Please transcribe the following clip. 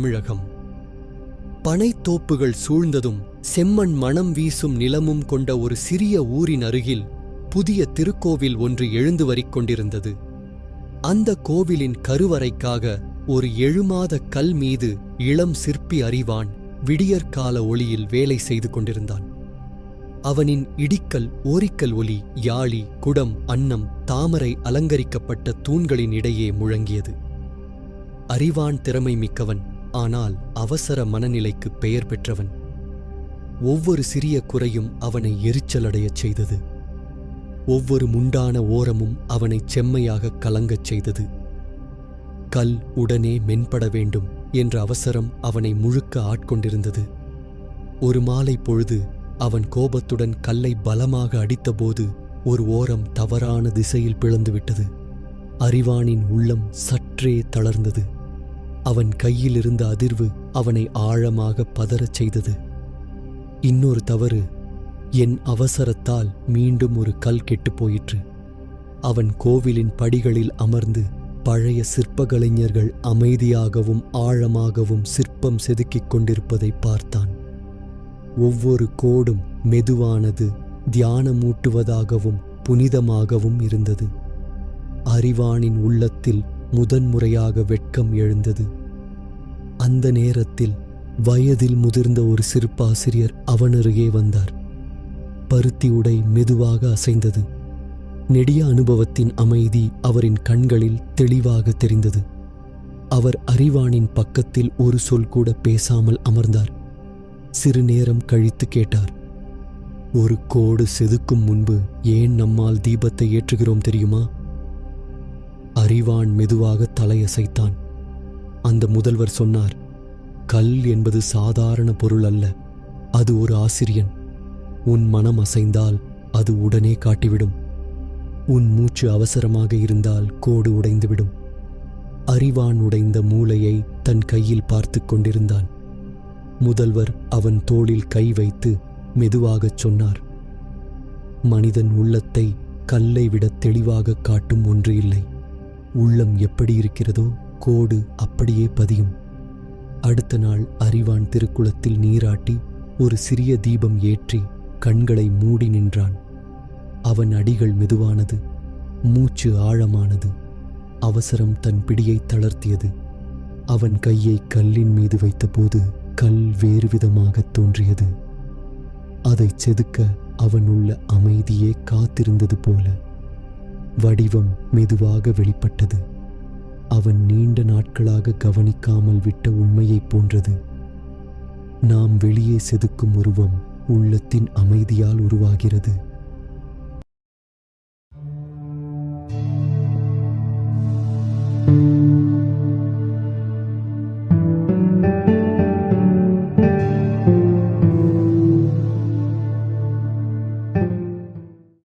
தமிழகம். பனைத்தோப்புகள் சூழ்ந்ததும் செம்மண் மணம் வீசும் நிலமும் கொண்ட ஒரு சிறிய ஊரின் அருகில் புதிய திருக்கோவில் ஒன்று எழுந்து வரிக்கொண்டிருந்தது. அந்த கோவிலின் கருவறைக்காக ஒரு 7 மாத கல் மீது இளம் சிற்பி அறிவான் விடியற்கால ஒளியில் வேலை செய்து கொண்டிருந்தான். அவனின் இடிக்கல், ஓரிக்கல் ஒலி, யாழி, குடம், அன்னம், தாமரை அலங்கரிக்கப்பட்ட தூண்களின் இடையே முழங்கியது. அறிவான் திறமை மிக்கவன், ஆனால் அவசர மனநிலைக்கு பெயர் பெற்றவன். ஒவ்வொரு சிறிய குறையும் அவனை எரிச்சலடையச் செய்தது. ஒவ்வொரு முண்டான ஓரமும் அவனைச் செம்மையாக கலங்கச் செய்தது. கல் உடனே மென்பட வேண்டும் என்ற அவசரம் அவனை முழுக்க ஆட்கொண்டிருந்தது. ஒரு மாலை பொழுது அவன் கோபத்துடன் கல்லை பலமாக அடித்தபோது ஒரு ஓரம் தவறான திசையில் பிளந்துவிட்டது. அறிவானின் உள்ளம் சற்றே தளர்ந்தது. அவன் கையில் இருந்த அதிர்வு அவனை ஆழமாக பதறச் செய்தது. இன்னொரு தவறு, என் அவசரத்தால் மீண்டும் ஒரு கல் கெட்டுப் போயிற்று. அவன் கோவிலின் படிகளில் அமர்ந்து பழைய சிற்பக்கலைஞர்கள் அமைதியாகவும் ஆழமாகவும் சிற்பம் செதுக்கிக் கொண்டிருப்பதை பார்த்தான். ஒவ்வொரு கோடும் மெதுவானது, தியானமூட்டுவதாகவும் புனிதமாகவும் இருந்தது. அறிவானின் உள்ளத்தில் முதன்முறையாக வெட்கம் எழுந்தது. அந்த நேரத்தில் வயதில் முதிர்ந்த ஒரு சிற்பாசிரியர் அவனருகே வந்தார். பருத்தி உடை மெதுவாக அசைந்தது. நெடிய அனுபவத்தின் அமைதி அவரின் கண்களில் தெளிவாக தெரிந்தது. அவர் அறிவானின் பக்கத்தில் ஒரு சொல் கூட பேசாமல் அமர்ந்தார். சிறு நேரம் கழித்து கேட்டார், ஒரு கோடு செதுக்கும் முன்பு ஏன் நம்மால் தீபத்தை ஏற்றுகிறோம் தெரியுமா? அறிவான் மெதுவாக தலையசைத்தான். அந்த முதல்வர் சொன்னார், கல் என்பது சாதாரண பொருள் அல்ல, அது ஒரு ஆசிரியன். உன் மனம் அசைந்தால் அது உடனே காட்டிவிடும். உன் மூச்சு அவசரமாக இருந்தால் கோடு உடைந்துவிடும். அறிவான் உடைந்த மூளையை தன் கையில் பார்த்து கொண்டிருந்தான். முதல்வர் அவன் தோளில் கை வைத்து மெதுவாகச் சொன்னார், மனிதன் உள்ளத்தை கல்லை விட தெளிவாக காட்டும் ஒன்று இல்லை. உள்ளம் எப்படி இருக்கிறதோ கோடு அப்படியே பதியும். அடுத்த நாள் அறிவான் திருக்குளத்தில் நீராட்டி ஒரு சிறிய தீபம் ஏற்றி கண்களை மூடி நின்றான். அவன் அடிகள் மெதுவானது, மூச்சு ஆழமானது. அவசரம் தன் பிடியை தளர்த்தியது. அவன் கையை கல்லின் மீது வைத்தபோது கல் வேறு விதமாக தோன்றியது. அதை செதுக்க அவன் உள்ள அமைதியே காத்திருந்தது போல. வடிவம் மெதுவாக வெளிப்பட்டது. அவன் நீண்ட நாட்களாக கவனிக்காமல் விட்ட உண்மையைப் போன்றது. நாம் வெளியே செதுக்கும் உருவம் உள்ளத்தின் அமைதியால் உருவாகிறது.